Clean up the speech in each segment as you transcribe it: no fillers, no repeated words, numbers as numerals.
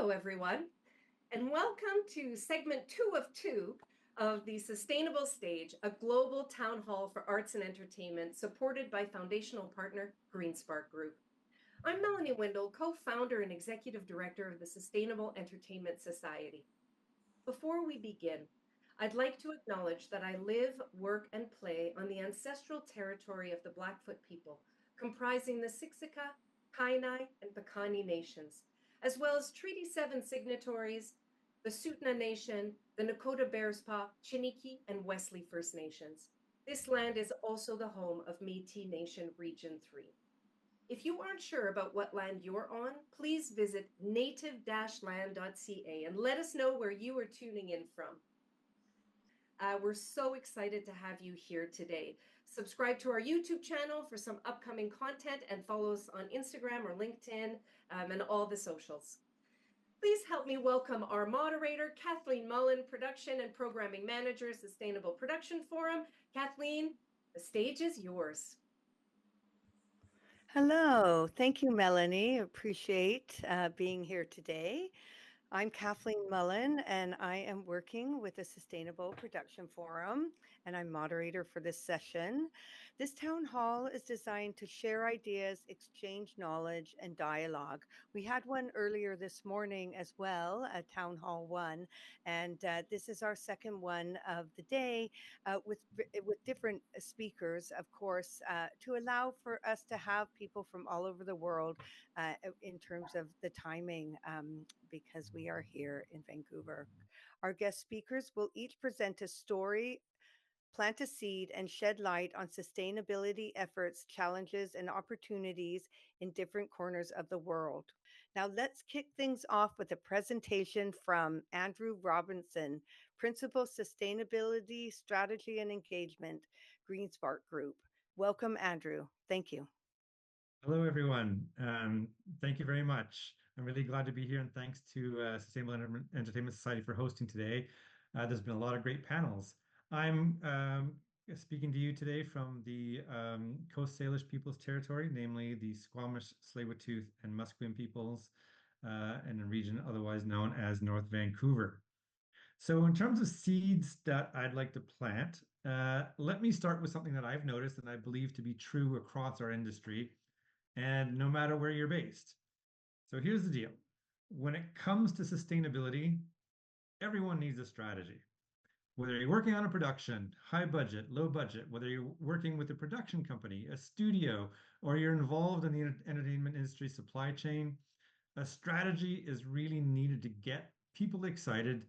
Hello, everyone, and welcome to segment 2 of the Sustainable Stage, a global town hall for arts and entertainment supported by foundational partner GreenSpark Group. I'm Melanie Windle, co-founder and executive director of the Sustainable Entertainment Society. Before we begin, I'd like to acknowledge that I live, work, and play on the ancestral territory of the Blackfoot people, comprising the Siksika, Kainai, and Piikani nations, as well as Treaty 7 signatories, the Tsuut'ina Nation, the Nakota Bearspaw, Chiniki, and Wesley First Nations. This land is also the home of Métis Nation Region 3. If you aren't sure about what land you're on, please visit native-land.ca and let us know where you are tuning in from. We're so excited to have you here today. Subscribe to our YouTube channel for some upcoming content and follow us on Instagram or LinkedIn and all the socials. Please help me welcome our moderator, Kathleen Mullen, Production and Programming Manager, Sustainable Production Forum. Kathleen, the stage is yours. Hello. Thank you, Melanie. Appreciate being here today. I'm Kathleen Mullen, and I am working with the Sustainable Production Forum, and I'm moderator for this session. This town hall is designed to share ideas, exchange knowledge, and dialogue. We had one earlier this morning as well, at Town Hall 1, and this is our second one of the day with different speakers, of course, to allow for us to have people from all over the world in terms of the timing, because we are here in Vancouver. Our guest speakers will each present a story, plant a seed, and shed light on sustainability efforts, challenges, and opportunities in different corners of the world. Now, let's kick things off with a presentation from Andrew Robinson, Principal Sustainability Strategy and Engagement, GreenSpark Group. Welcome, Andrew. Thank you. Hello, everyone. Thank you very much. I'm really glad to be here, and thanks to Sustainable Entertainment Society for hosting today. There's been a lot of great panels. I'm speaking to you today from the Coast Salish Peoples Territory, namely the Squamish, Tsleil-Waututh, and Musqueam peoples in a region otherwise known as North Vancouver. So in terms of seeds that I'd like to plant, let me start with something that I've noticed and I believe to be true across our industry, and no matter where you're based. So here's the deal. When it comes to sustainability, everyone needs a strategy. Whether you're working on a production, high budget, low budget, whether you're working with a production company, a studio, or you're involved in the entertainment industry supply chain, a strategy is really needed to get people excited,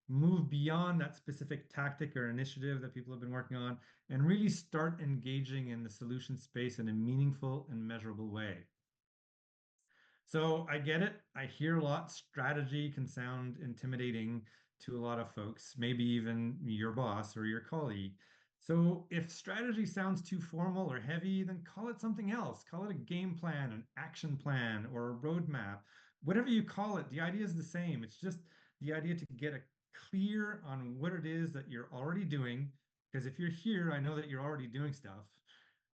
move beyond that specific tactic or initiative that people have been working on, and really start engaging in the solution space in a meaningful and measurable way. So I get it. I hear a lot. Strategy can sound intimidating to a lot of folks, maybe even your boss or your colleague. So if strategy sounds too formal or heavy, then call it something else. Call it a game plan, an action plan, or a roadmap. Whatever you call it, the idea is the same. It's just the idea to get a clear on what it is that you're already doing. Because if you're here, I know that you're already doing stuff.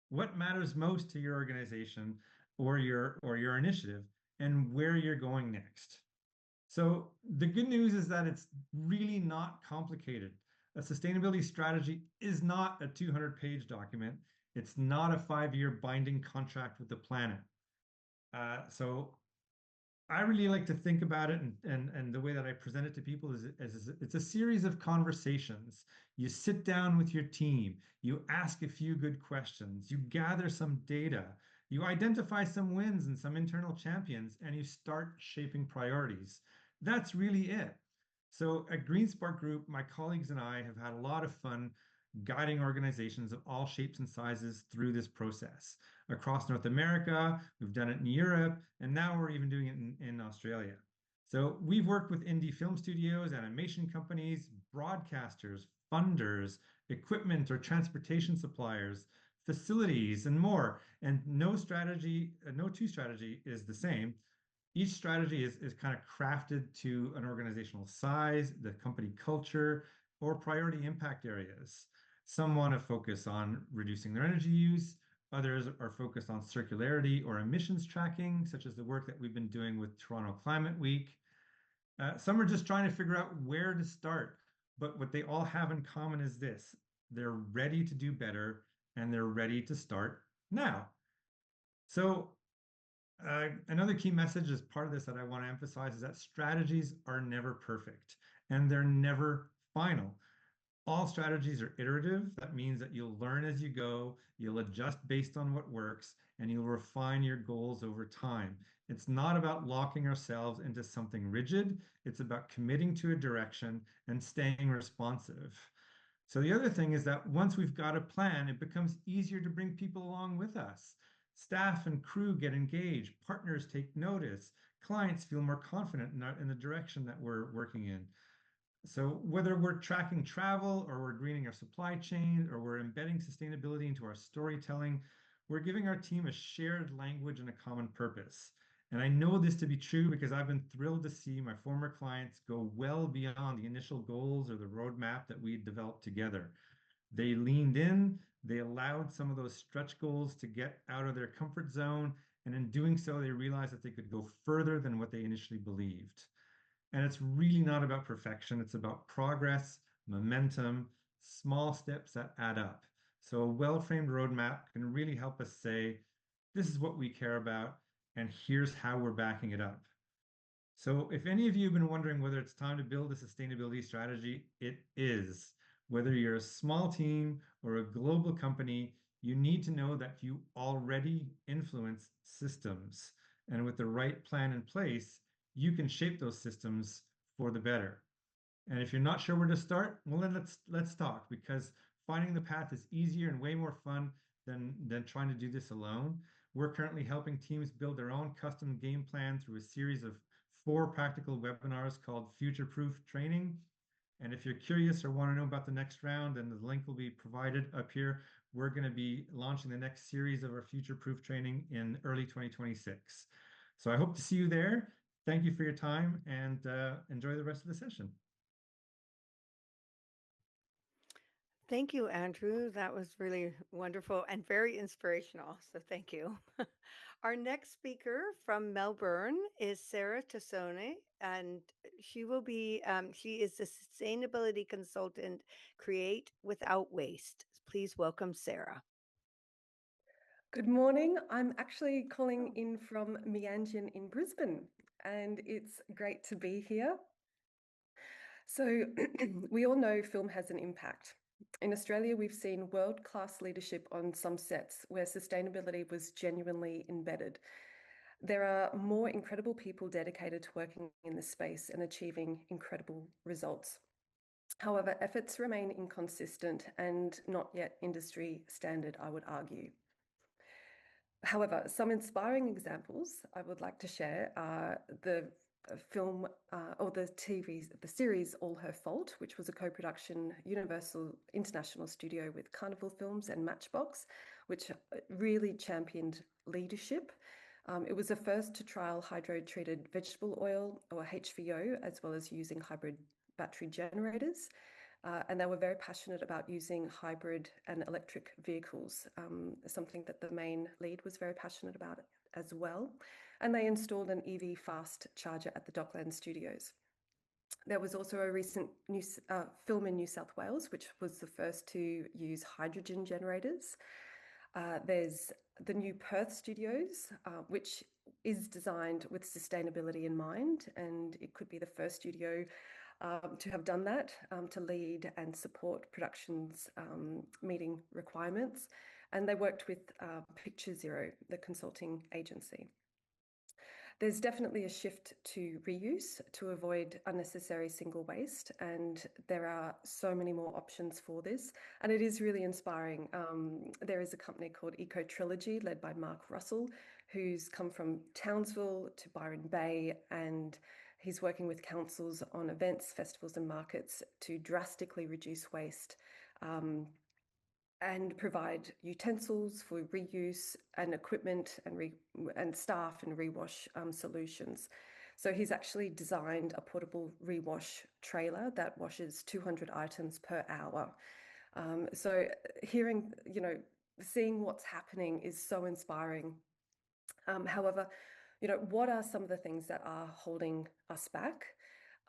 What matters most to your organization or your initiative, and where you're going next. So the good news is that it's really not complicated. A sustainability strategy is not a 200-page document. It's not a 5-year binding contract with the planet. So I really like to think about it, and the way that I present it to people is it's a series of conversations. You sit down with your team, you ask a few good questions, you gather some data, you identify some wins and some internal champions, and you start shaping priorities. That's really it. So at GreenSpark Group, my colleagues and I have had a lot of fun guiding organizations of all shapes and sizes through this process. Across North America, we've done it in Europe, and now we're even doing it in Australia. So we've worked with indie film studios, animation companies, broadcasters, funders, equipment or transportation suppliers, facilities, and more. And no two strategy is the same. Each strategy is kind of crafted to an organizational size, the company culture, or priority impact areas. Some want to focus on reducing their energy use. Others are focused on circularity or emissions tracking, such as the work that we've been doing with Toronto Climate Week. Some are just trying to figure out where to start, but what they all have in common is this: they're ready to do better and they're ready to start now. So, another key message as part of this that I want to emphasize is that strategies are never perfect and they're never final. All strategies are iterative. That means that you'll learn as you go, you'll adjust based on what works, and you'll refine your goals over time. It's not about locking ourselves into something rigid, it's about committing to a direction and staying responsive. So, the other thing is that once we've got a plan, it becomes easier to bring people along with us. Staff and crew get engaged, partners take notice, clients feel more confident in the direction that we're working in. So whether we're tracking travel or we're greening our supply chain or we're embedding sustainability into our storytelling, we're giving our team a shared language and a common purpose. And I know this to be true because I've been thrilled to see my former clients go well beyond the initial goals or the roadmap that we developed together. They leaned in, they allowed some of those stretch goals to get out of their comfort zone. And in doing so, they realized that they could go further than what they initially believed. And it's really not about perfection. It's about progress, momentum, small steps that add up. So a well-framed roadmap can really help us say, this is what we care about, and here's how we're backing it up. So if any of you have been wondering whether it's time to build a sustainability strategy, it is. Whether you're a small team or a global company, you need to know that you already influence systems. And with the right plan in place, you can shape those systems for the better. And if you're not sure where to start, well, then let's talk, because finding the path is easier and way more fun than trying to do this alone. We're currently helping teams build their own custom game plan through a series of 4 practical webinars called Future Proof Training. And if you're curious or want to know about the next round, then the link will be provided up here. We're going to be launching the next series of our Future Proof Training in early 2026. So I hope to see you there. Thank you for your time and enjoy the rest of the session. Thank you, Andrew. That was really wonderful and very inspirational. So thank you. Our next speaker from Melbourne is Sarah Tosone, and she is the sustainability consultant, Create Without Waste. Please welcome Sarah. Good morning. I'm actually calling in from Meanjin in Brisbane, and it's great to be here. So we all know film has an impact. In Australia, we've seen world-class leadership on some sets where sustainability was genuinely embedded. There are more incredible people dedicated to working in this space and achieving incredible results. However, efforts remain inconsistent and not yet industry standard, I would argue. However, some inspiring examples I would like to share are the film or the series All Her Fault, which was a co-production Universal International Studio with Carnival Films and Matchbox, which really championed leadership. It was the first to trial hydro-treated vegetable oil, or HVO, as well as using hybrid battery generators. And they were very passionate about using hybrid and electric vehicles, something that the main lead was very passionate about as well. And they installed an EV fast charger at the Dockland Studios. There was also a recent film in New South Wales, which was the first to use hydrogen generators. There's the new Perth Studios, which is designed with sustainability in mind, and it could be the first studio to have done that, to lead and support productions meeting requirements. And they worked with Picture Zero, the consulting agency. There's definitely a shift to reuse to avoid unnecessary single waste, and there are so many more options for this, and it is really inspiring. There is a company called Eco Trilogy led by Mark Russell, who's come from Townsville to Byron Bay, and he's working with councils on events, festivals and markets to drastically reduce waste and provide utensils for reuse and equipment and staff and rewash solutions. So he's actually designed a portable rewash trailer that washes 200 items per hour. So hearing, seeing what's happening is so inspiring. However, what are some of the things that are holding us back?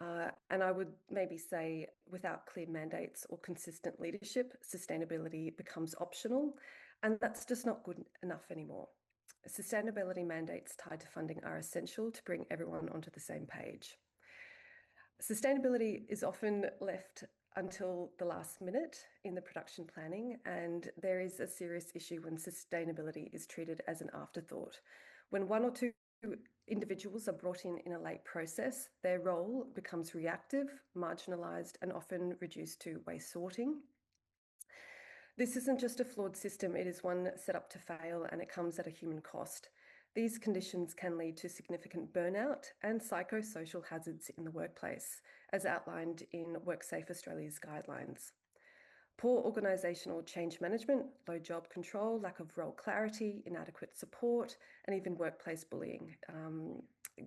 And I would maybe say without clear mandates or consistent leadership, sustainability becomes optional, and that's just not good enough anymore. Sustainability mandates tied to funding are essential to bring everyone onto the same page. Sustainability is often left until the last minute in the production planning, and there is a serious issue when sustainability is treated as an afterthought. When one or two individuals are brought in a late process, their role becomes reactive, marginalised, and often reduced to waste sorting. This isn't just a flawed system, it is one set up to fail, and it comes at a human cost. These conditions can lead to significant burnout and psychosocial hazards in the workplace, as outlined in WorkSafe Australia's guidelines. Poor organisational change management, low job control, lack of role clarity, inadequate support, and even workplace bullying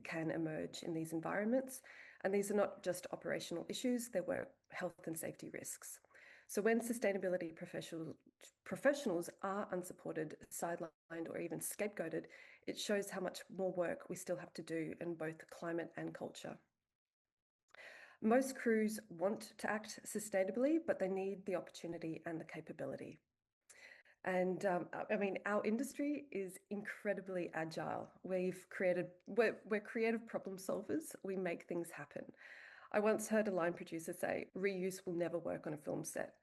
can emerge in these environments. And these are not just operational issues, they're work health and safety risks. So when sustainability professionals are unsupported, sidelined, or even scapegoated, it shows how much more work we still have to do in both climate and culture. Most crews want to act sustainably, but they need the opportunity and the capability. And I mean, our industry is incredibly agile. We're creative problem solvers. We make things happen. I once heard a line producer say, reuse will never work on a film set.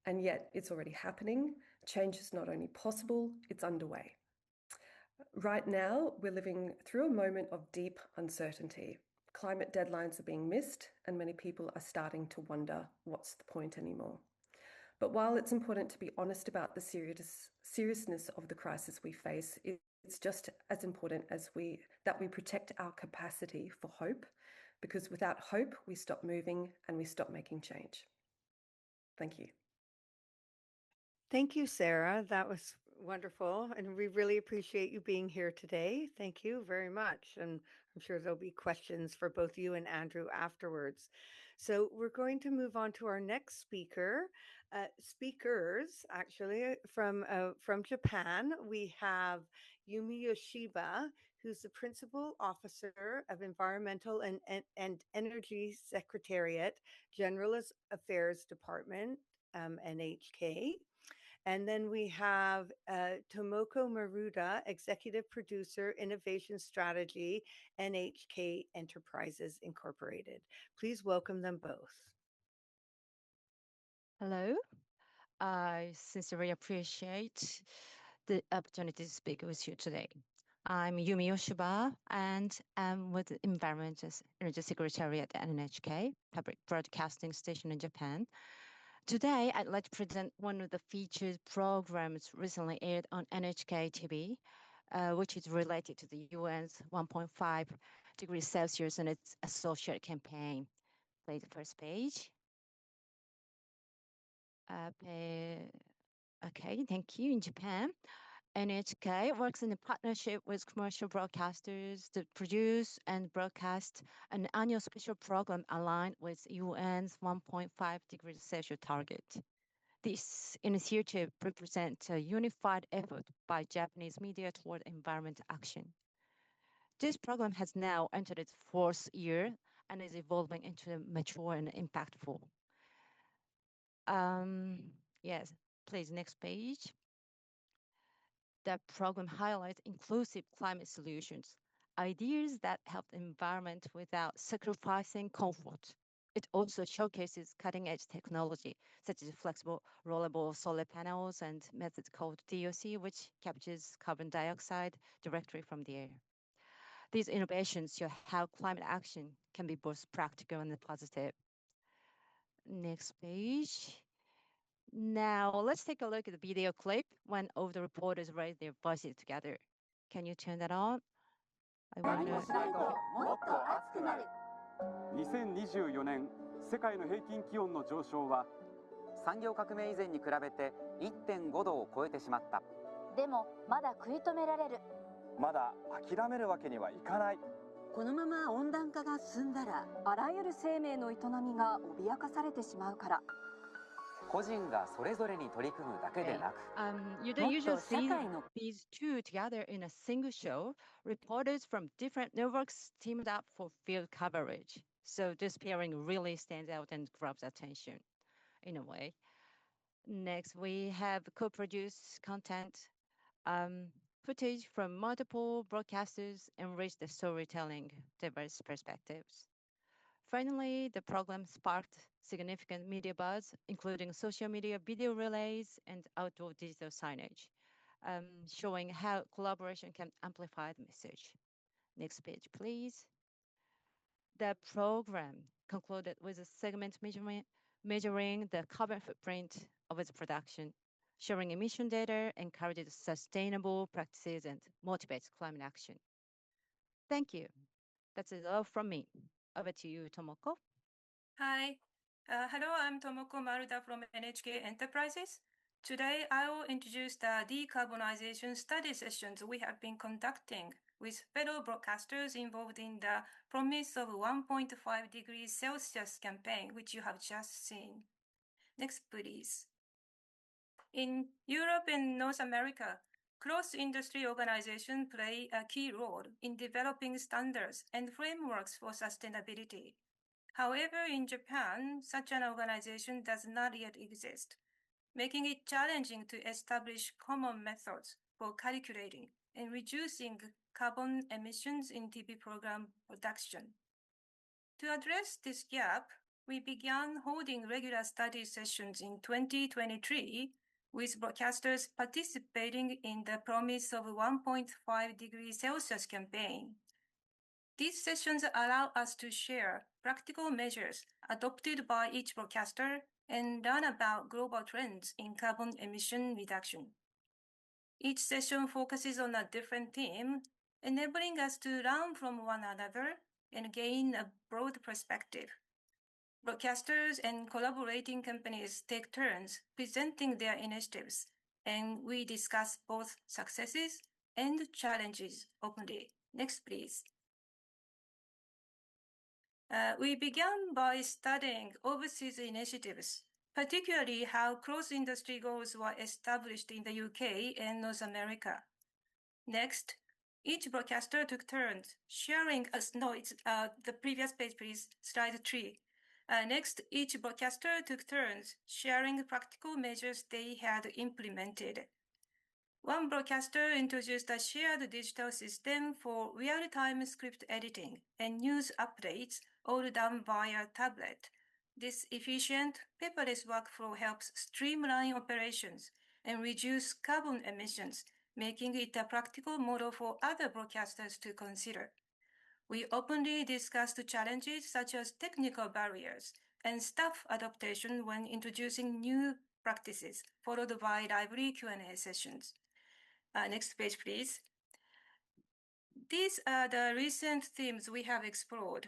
And yet it's already happening. Change is not only possible, it's underway. Right now, we're living through a moment of deep uncertainty. Climate deadlines are being missed, and many people are starting to wonder what's the point anymore. But while it's important to be honest about the seriousness of the crisis we face, it's just as important as that we protect our capacity for hope, because without hope, we stop moving and we stop making change. Thank you. Thank you, Sarah. That was wonderful. And we really appreciate you being here today. Thank you very much. And I'm sure there'll be questions for both you and Andrew afterwards. So we're going to move on to our next speakers, actually, from Japan. We have Yumi Yoshiba, who's the Principal Officer of Environmental and Energy Secretariat, General Affairs Department, NHK. And then we have Tomoko Maruda, Executive Producer, Innovation Strategy, NHK Enterprises Incorporated. Please welcome them both. Hello. I sincerely appreciate the opportunity to speak with you today. I'm Yumi Yoshiba, and I'm with the Environment Energy Secretariat at NHK, public broadcasting station in Japan. Today, I'd like to present one of the featured programs recently aired on NHK TV, which is related to the UN's 1.5 degrees Celsius and its associated campaign. Play the first page. Okay, thank you. In Japan, NHK works in a partnership with commercial broadcasters to produce and broadcast an annual special program aligned with UN's 1.5 degrees Celsius target. This initiative represents a unified effort by Japanese media toward environmental action. This program has now entered its 4th year and is evolving into mature and impactful. Yes, please, next page. The program highlights inclusive climate solutions, ideas that help the environment without sacrificing comfort. It also showcases cutting-edge technology, such as flexible rollable solar panels and methods called DOC, which captures carbon dioxide directly from the air. These innovations show how climate action can be both practical and positive. Next page. Now, let's take a look at the video clip when all the reporters raise their voices together. Can you turn that on? I want to... 2024年世界の平均気温の上昇は産業革命以前に比べて 1.5 度を超えてしまった。でもまだ食い止められる。まだ諦めるわけにはいかない。このまま温暖化が進んだらあらゆる生命の営みが脅かされてしまうから。個人がそれぞれに取り組むだけでなく、you don't usually see these two together in a single show. Reporters from different networks teamed up for field coverage. So this pairing really stands out and grabs attention in a way. Next, we have co-produced content. Footage from multiple broadcasters enrich the storytelling, diverse perspectives. Finally, the program sparked significant media buzz, including social media video relays and outdoor digital signage, showing how collaboration can amplify the message. Next page, please. The program concluded with a segment measuring the carbon footprint of its production, sharing emission data, encourages sustainable practices, and motivates climate action. Thank you. That's it all from me. Over to you, Tomoko. Hi. Hello, I'm Tomoko Maruda from NHK Enterprises. Today, I will introduce the decarbonization study sessions we have been conducting with fellow broadcasters involved in the Promise of 1.5 degrees Celsius campaign, which you have just seen. Next, please. In Europe and North America, cross-industry organizations play a key role in developing standards and frameworks for sustainability. However, in Japan, such an organization does not yet exist, making it challenging to establish common methods for calculating and reducing carbon emissions in TV program production. To address this gap, we began holding regular study sessions in 2023 with broadcasters participating in the Promise of 1.5 degrees Celsius campaign. These sessions allow us to share practical measures adopted by each broadcaster and learn about global trends in carbon emission reduction. Each session focuses on a different theme, enabling us to learn from one another and gain a broad perspective. Broadcasters and collaborating companies take turns presenting their initiatives, and we discuss both successes and challenges openly. Next, please. We began by studying overseas initiatives, particularly how cross-industry goals were established in the UK and North America. Next, each broadcaster took turns sharing the previous page, please, slide 3. Next, each broadcaster took turns sharing practical measures they had implemented. One broadcaster introduced a shared digital system for real-time script editing and news updates, all done via tablet. This efficient, paperless workflow helps streamline operations and reduce carbon emissions, making it a practical model for other broadcasters to consider. We openly discussed challenges such as technical barriers and staff adaptation when introducing new practices, followed by lively Q&A sessions. Next page, please. These are the recent themes we have explored.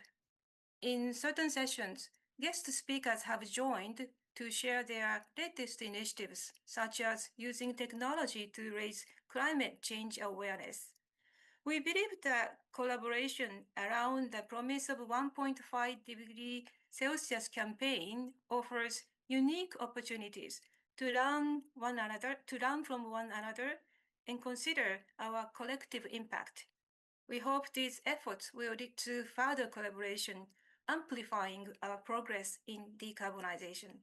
In certain sessions, guest speakers have joined to share their latest initiatives, such as using technology to raise climate change awareness. We believe that collaboration around the Promise of 1.5 degree Celsius campaign offers unique opportunities to learn from one another and consider our collective impact. We hope these efforts will lead to further collaboration, amplifying our progress in decarbonization.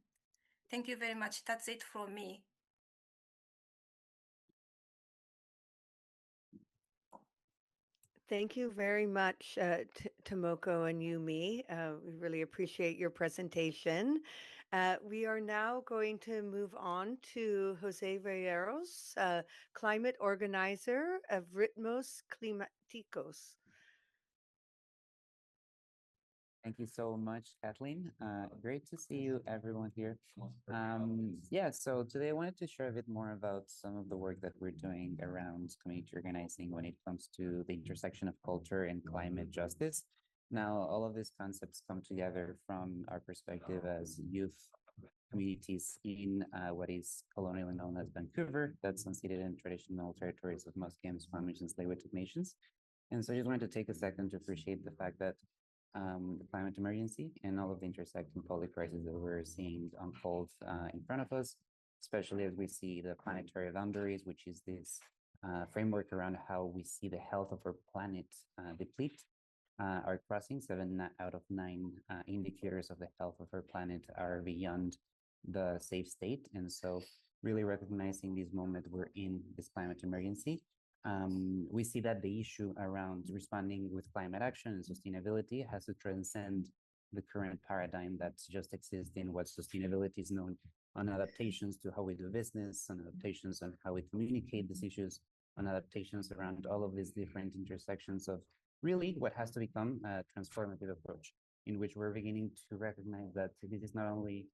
Thank you very much. That's it from me. Thank you very much, Tomoko and Yumi. We really appreciate your presentation. We are now going to move on to José Reyeros, climate organizer of Ritmos Climáticos. Thank you so much, Kathleen. Great to see you, everyone here. So today I wanted to share a bit more about some of the work that we're doing around community organizing when it comes to the intersection of culture and climate justice. Now, all of these concepts come together from our perspective as youth communities in what is colonially known as Vancouver, that's unceded in traditional territories of Musqueam, Squamish, and Tsleil-Waututh nations. And so I just wanted to take a second to appreciate the fact that the climate emergency and all of the intersecting public crises that we're seeing unfold in front of us, especially as we see the planetary boundaries, which is this framework around how we see the health of our planet deplete. are crossing. 7 out of 9 indicators of the health of our planet are beyond the safe state. And so really recognizing this moment we're in, this climate emergency, we see that the issue around responding with climate action and sustainability has to transcend the current paradigm that just exists in what sustainability is known, on adaptations to how we do business, on adaptations on how we communicate these issues, on adaptations around all of these different intersections of really what has to become a transformative approach, in which we're beginning to recognize that this is not only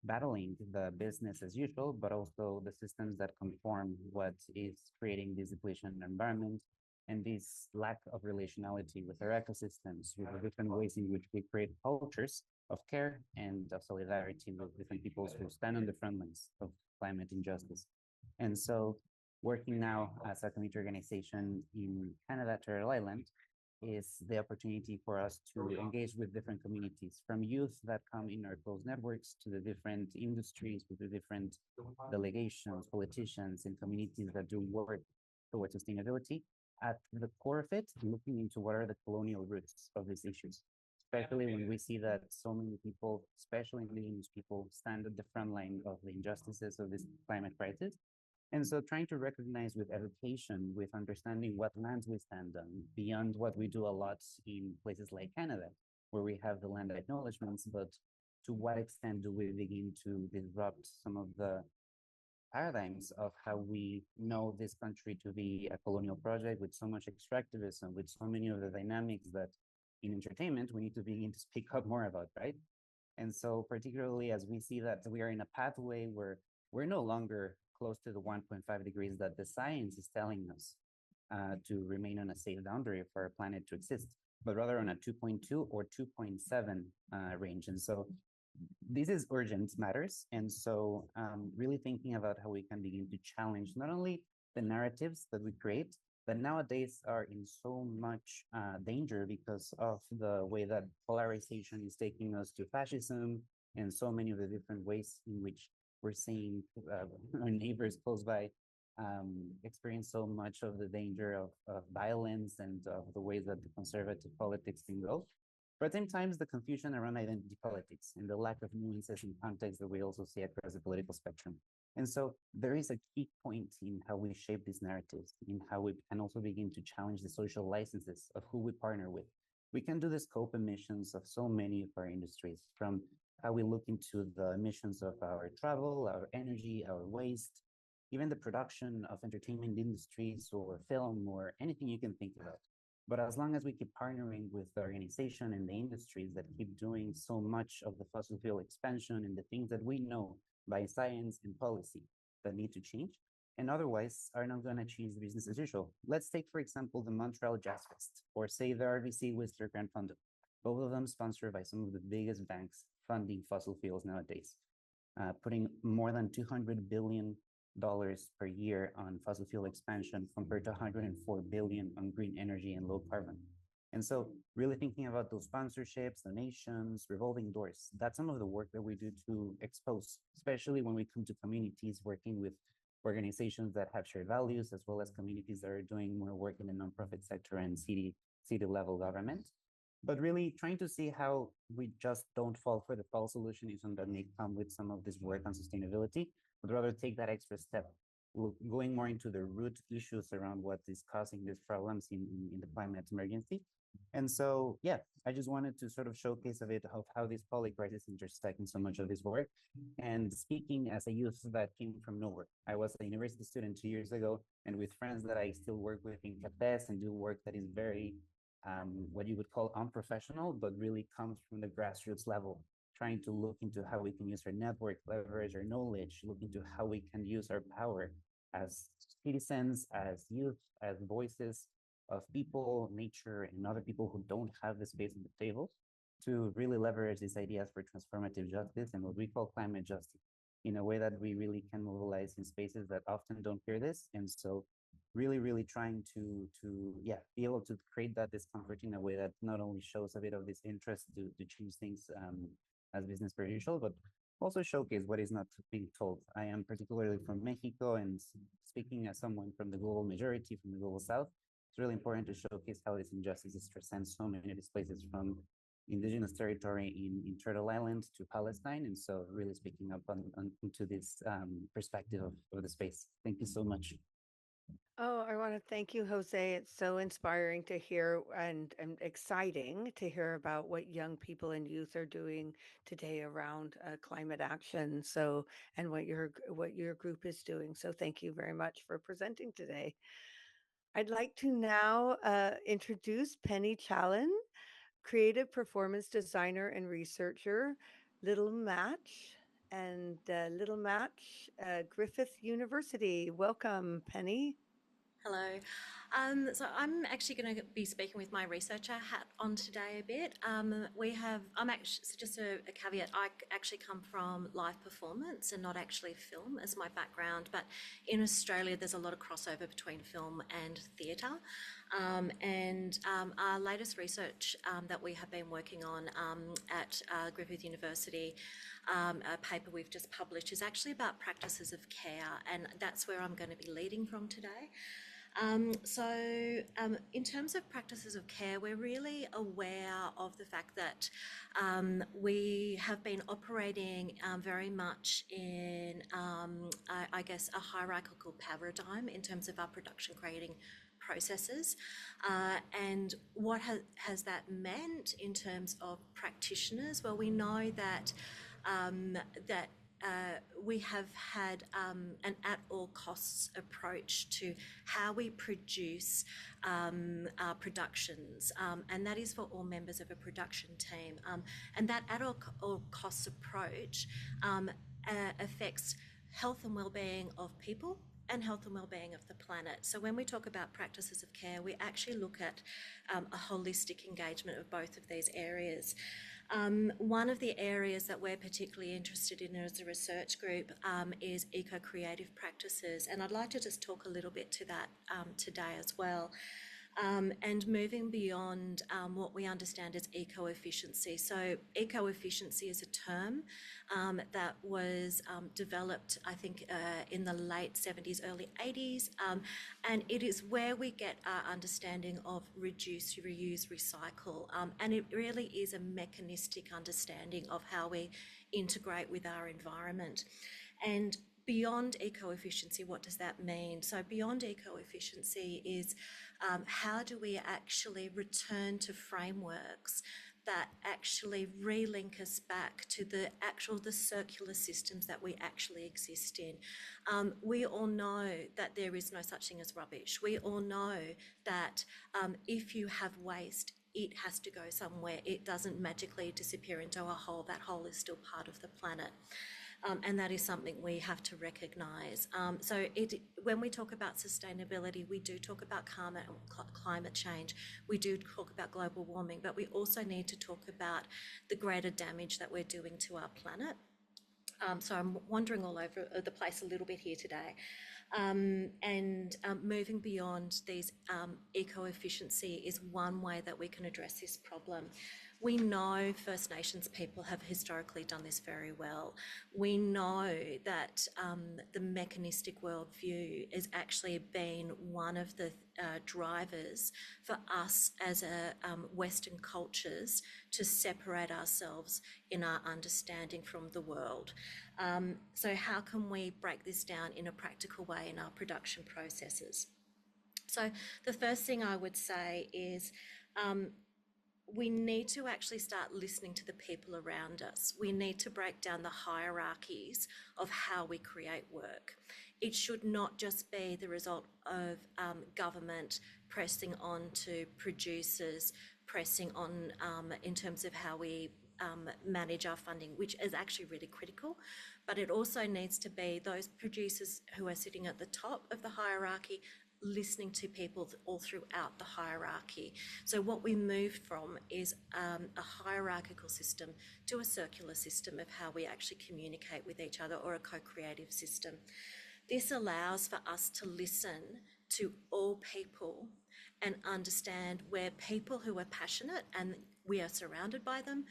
battling the business as usual, but also the systems that conform what is creating this depletion in the environment and this lack of relationality with our ecosystems, with the different ways in which we create cultures of care and of solidarity with different peoples who stand on the front lines of climate injustice. And so working now as a community organization in Canada, Turtle Island, is the opportunity for us to engage with different communities, from youth that come in our close networks to the different industries, with the different delegations, politicians, and communities that do work towards sustainability. At the core of it, looking into what are the colonial roots of these issues, especially when we see that so many people, especially indigenous people, stand at the front line of the injustices of this climate crisis. And so trying to recognize with education, with understanding what lands we stand on, beyond what we do a lot in places like Canada, where we have the land acknowledgements, but to what extent do we begin to disrupt some of the paradigms of how we know this country to be a colonial project with so much extractivism, with so many of the dynamics that in entertainment we need to begin to speak up more about, right? And so particularly as we see that we are in a pathway where we're no longer close to the 1.5 degrees that the science is telling us to remain on a safe boundary for our planet to exist, but rather on a 2.2 or 2.7 range. And so this is urgent matters. And so really thinking about how we can begin to challenge not only the narratives that we create, that nowadays are in so much danger because of the way that polarization is taking us to fascism and so many of the different ways in which we're seeing our neighbors close by experience so much of the danger of violence and of the ways that the conservative politics can go. But at the same time, the confusion around identity politics and the lack of nuances and context that we also see across the political spectrum. And so there is a key point in how we shape these narratives, in how we can also begin to challenge the social licenses of who we partner with. We can do the scope emissions of so many of our industries, from how we look into the emissions of our travel, our energy, our waste, even the production of entertainment industries or film or anything you can think about. But as long as we keep partnering with the organization and the industries that keep doing so much of the fossil fuel expansion and the things that we know by science and policy that need to change, and otherwise are not going to change the business as usual. Let's take, for example, the Montreal Jazz Fest, or say the RBC Whistler Grand Fund, both of them sponsored by some of the biggest banks funding fossil fuels nowadays, putting more than $200 billion per year on fossil fuel expansion compared to 104 billion on green energy and low carbon. And so really thinking about those sponsorships, donations, revolving doors, that's some of the work that we do to expose, especially when we come to communities working with organizations that have shared values, as well as communities that are doing more work in the nonprofit sector and city level government. But really trying to see how we just don't fall for the false solutionism that may come with some of this work on sustainability, but rather take that extra step, going more into the root issues around what is causing these problems in the climate emergency. And so, yeah, I just wanted to sort of showcase a bit of how this polycrisis intersect in so much of this work. And speaking as a youth that came from nowhere, I was a university student 2 years ago, and with friends that I still work with in Cafés and do work that is very what you would call unprofessional, but really comes from the grassroots level, trying to look into how we can use our network, leverage our knowledge, look into how we can use our power as citizens, as youth, as voices of people, nature, and other people who don't have the space at the table to really leverage these ideas for transformative justice and what we call climate justice in a way that we really can mobilize in spaces that often don't hear this. And so really trying to be able to create that discomfort in a way that not only shows a bit of this interest to change things as business per usual, but also showcase what is not being told. I am particularly from Mexico, and speaking as someone from the global majority, from the global south, it's really important to showcase how this injustice transcends so many displaces from indigenous territory in Turtle Island to Palestine. And so really speaking up into this perspective of the space. Thank you so much. Oh, I want to thank you, Jose. It's so inspiring to hear and exciting to hear about what young people and youth are doing today around climate action. So, and what your group is doing. So, thank you very much for presenting today. I'd like to now introduce Penny Challen, creative performance designer and researcher, Little Match and Little Match, Griffith University. Welcome, Penny. Hello. So I'm actually going to be speaking with my researcher hat on today a bit. I'm actually, so just a caveat, I actually come from live performance and not actually film as my background, but in Australia there's a lot of crossover between film and theatre. Our latest research that we have been working on at Griffith University, a paper we've just published, is actually about practices of care, and that's where I'm going to be leading from today. In terms of practices of care, we're really aware of the fact that we have been operating very much in, I guess, a hierarchical paradigm in terms of our production creating processes. And what has that meant in terms of practitioners? Well, we know that we have had an at-all costs approach to how we produce our productions, and that is for all members of a production team. And that at-all costs approach affects health and well-being of people and health and well-being of the planet. So when we talk about practices of care, we actually look at a holistic engagement of both of these areas. One of the areas that we're particularly interested in as a research group is eco-creative practices, and I'd like to just talk a little bit to that today as well. And moving beyond what we understand as eco-efficiency. So eco-efficiency is a term that was developed, I think, in the late 70s, early 80s, and it is where we get our understanding of reduce, reuse, recycle, and it really is a mechanistic understanding of how we integrate with our environment. And beyond eco-efficiency, what does that mean? So beyond eco-efficiency is how do we actually return to frameworks that actually relink us back to the circular systems that we actually exist in. We all know that there is no such thing as rubbish. We all know that if you have waste, it has to go somewhere. It doesn't magically disappear into a hole. That hole is still part of the planet. And that is something we have to recognise. When we talk about sustainability, we do talk about climate change, we do talk about global warming, but we also need to talk about the greater damage that we're doing to our planet. So I'm wandering all over the place a little bit here today. Moving beyond these eco-efficiency is one way that we can address this problem. We know First Nations people have historically done this very well. We know that the mechanistic worldview has actually been one of the drivers for us as Western cultures to separate ourselves in our understanding from the world. So how can we break this down in a practical way in our production processes? So the first thing I would say is we need to actually start listening to the people around us. We need to break down the hierarchies of how we create work. It should not just be the result of government pressing on to producers, pressing on in terms of how we manage our funding, which is actually really critical, but it also needs to be those producers who are sitting at the top of the hierarchy listening to people all throughout the hierarchy. So what we moved from is a hierarchical system to a circular system of how we actually communicate with each other, or a co-creative system. This allows for us to listen to all people and understand where people who are passionate, and we are surrounded by them,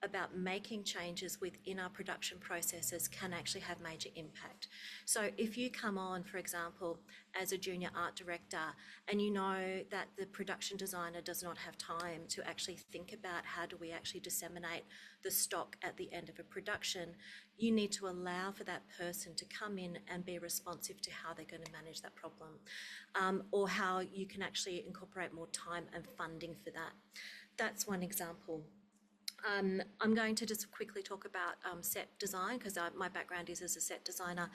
about making changes within our production processes can actually have major impact. So if you come on, for example, as a junior art director, and you know that the production designer does not have time to actually think about how do we actually disseminate the stock at the end of a production, you need to allow for that person to come in and be responsive to how they're going to manage that problem, or how you can actually incorporate more time and funding for that. That's one example. I'm going to just quickly talk about set design, because my background is as a set designer.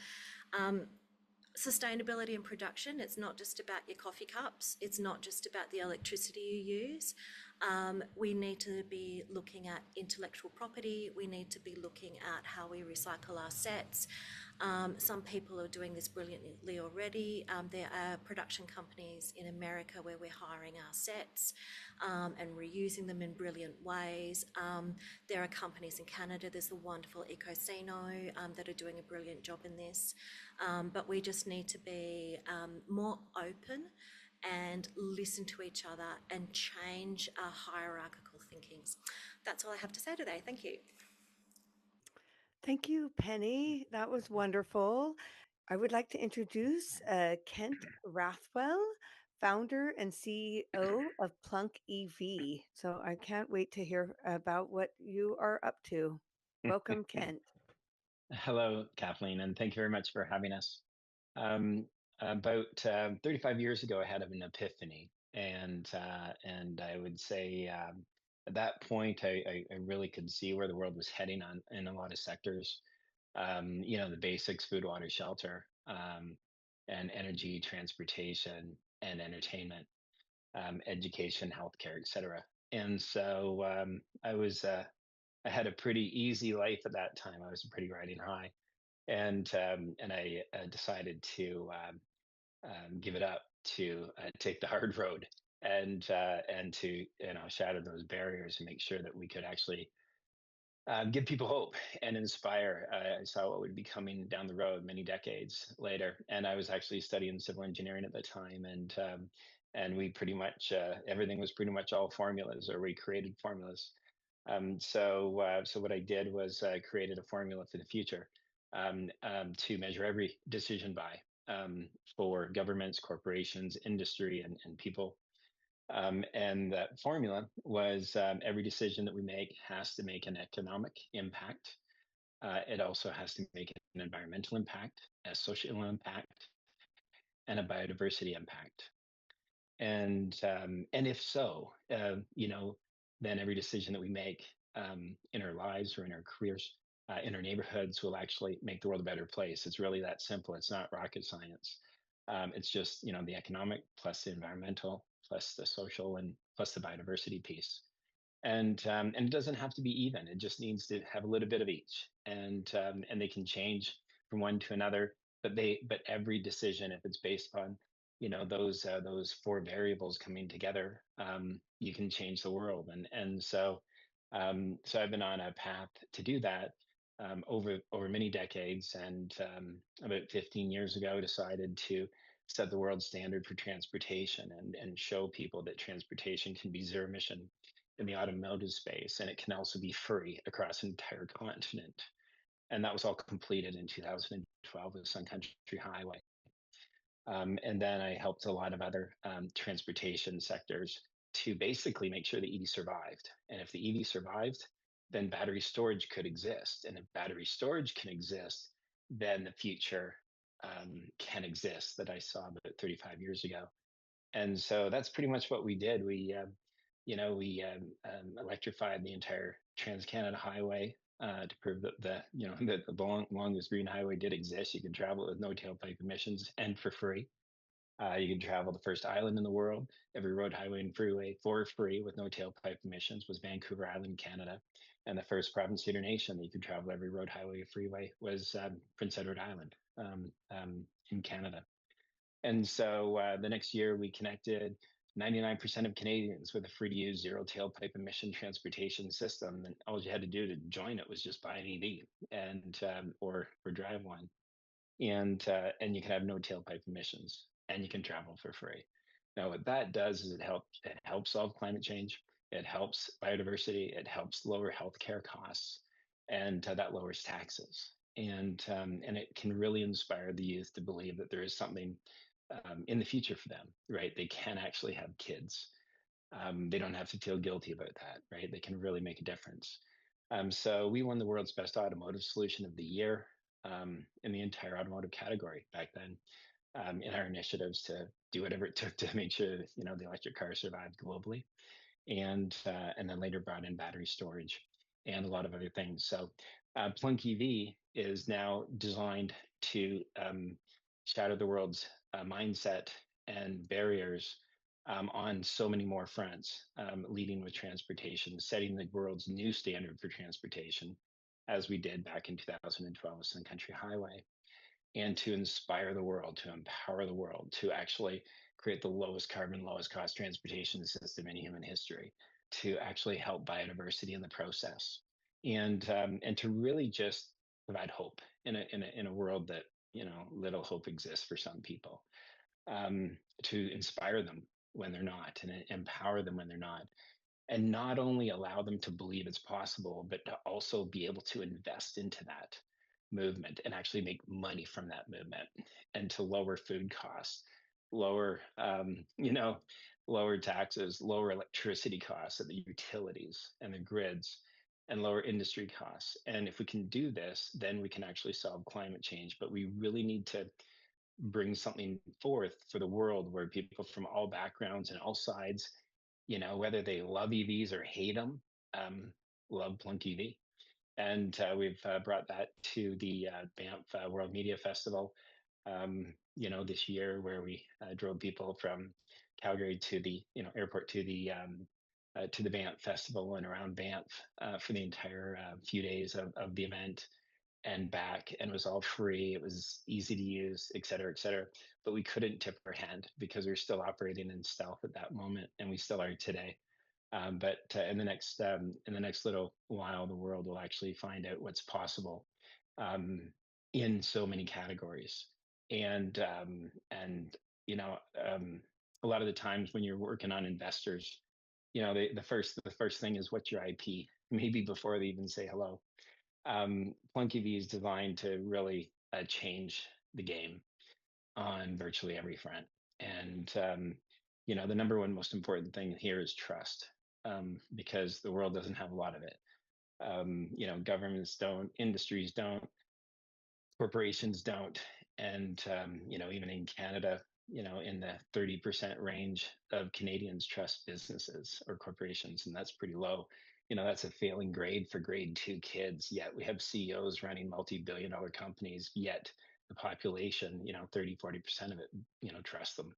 Sustainability in production, it's not just about your coffee cups, it's not just about the electricity you use. We need to be looking at intellectual property, we need to be looking at how we recycle our sets. Some people are doing this brilliantly already. There are production companies in America where we're hiring our sets and reusing them in brilliant ways. There are companies in Canada, there's the wonderful Ecosino that are doing a brilliant job in this. But we just need to be more open and listen to each other and change our hierarchical thinkings. That's all I have to say today. Thank you. Thank you, Penny. That was wonderful. I would like to introduce Kent Rathwell, founder and CEO of Plunk EV. So I can't wait to hear about what you are up to. Welcome, Kent. Hello, Kathleen, and thank you very much for having us. About 35 years ago, I had an epiphany, and I would say at that point, I really could see where the world was heading in a lot of sectors. The basics: food, water, shelter, and energy, transportation, and entertainment, education, healthcare, etc. And so I had a pretty easy life at that time. I was pretty riding high, and I decided to give it up to take the hard road and to shatter those barriers and make sure that we could actually give people hope and inspire. I saw what would be coming down the road many decades later, and I was actually studying civil engineering at the time, and we pretty much everything was pretty much all formulas, or we created formulas. So what I did was created a formula for the future to measure every decision by for governments, corporations, industry, and people. And that formula was every decision that we make has to make an economic impact. It also has to make an environmental impact, a social impact, and a biodiversity impact. And if so, then every decision that we make in our lives or in our careers, in our neighborhoods, will actually make the world a better place. It's really that simple. It's not rocket science. It's just the economic plus the environmental plus the social and plus the biodiversity piece. And it doesn't have to be even. It just needs to have a little bit of each. And they can change from one to another. But every decision, if it's based upon those four variables coming together, you can change the world. And so I've been on a path to do that over many decades, and about 15 years ago decided to set the world standard for transportation and show people that transportation can be zero emission in the automotive space, and it can also be free across an entire continent. And that was all completed in 2012 with Sun Country Highway. And then I helped a lot of other transportation sectors to basically make sure the EV survived. And if the EV survived, then battery storage could exist. And if battery storage can exist, then the future can exist that I saw about 35 years ago. And so that's pretty much what we did. We electrified the entire Trans-Canada Highway to prove that the longest green highway did exist. You could travel it with no tailpipe emissions and for free. You could travel the first island in the world. Every road, highway, and freeway for free with no tailpipe emissions was Vancouver Island, Canada. And the first province leader nation that you could travel every road, highway, freeway was Prince Edward Island in Canada. And so the next year we connected 99% of Canadians with a free-to-use zero tailpipe emission transportation system, and all you had to do to join it was just buy an EV and or drive one, and you can have no tailpipe emissions, and you can travel for free. Now, what that does is it helps solve climate change. it helps biodiversity, it helps lower healthcare costs, and that lowers taxes. And it can really inspire the youth to believe that there is something in the future for them, right? They can actually have kids. They don't have to feel guilty about that, right? They can really make a difference. So we won the world's best automotive solution of the year in the entire automotive category back then, in our initiatives to do whatever it took to make sure that, the electric car survived globally, and then later brought in battery storage and a lot of other things. So Plunk EV is now designed to shatter the world's mindset and barriers on so many more fronts, leading with transportation, setting the world's new standard for transportation, as we did back in 2012 with Sun Country Highway, and to inspire the world, to empower the world, to actually create the lowest carbon, lowest cost transportation system in human history, to actually help biodiversity in the process, and to really just provide hope in a world that little hope exists for some people, to inspire them when they're not, and empower them when they're not, and not only allow them to believe it's possible, but to also be able to invest into that movement and actually make money from that movement, and to lower food costs, lower, lower taxes, lower electricity costs at the utilities and the grids, and lower industry costs. And if we can do this, then we can actually solve climate change. But we really need to bring something forth for the world where people from all backgrounds and all sides, whether they love EVs or hate them, love Plunk EV. And we've brought that to the Banff World Media Festival, this year, where we drove people from Calgary to the airport to the Banff Festival and around Banff for the entire few days of the event and back, and it was all free. It was easy to use, et cetera, et cetera. But we couldn't tip our hand because we were still operating in stealth at that moment, and we still are today. But in the next little while, the world will actually find out what's possible in so many categories. And a lot of the times when you're working on investors, the first thing is, what's your IP? Maybe before they even say hello. Plunk EV is designed to really change the game on virtually every front. And the number one most important thing here is trust, because the world doesn't have a lot of it. Governments don't, industries don't, corporations don't, and even in Canada, in the 30% range of Canadians trust businesses or corporations, and that's pretty low. That's a failing grade for grade 2 kids. Yet we have CEOs running multi-billion-dollar companies. Yet the population, 30-40% of it, trust them.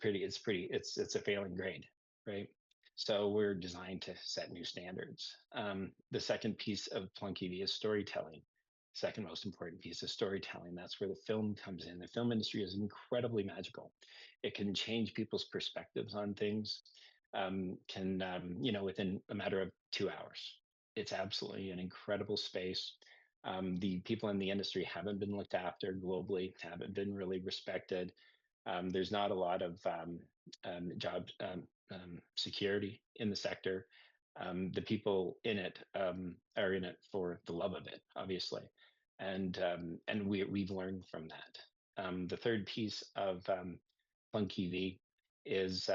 It's a failing grade, right? So we're designed to set new standards. The second piece of Plunk EV is storytelling. Second most important piece is storytelling. That's where the film comes in. The film industry is incredibly magical. It can change people's perspectives on things, within a matter of 2 hours. It's absolutely an incredible space. The people in the industry haven't been looked after globally, haven't been really respected. There's not a lot of job security in the sector. The people in it are in it for the love of it, obviously, and we've learned from that. The third piece of Plunk EV is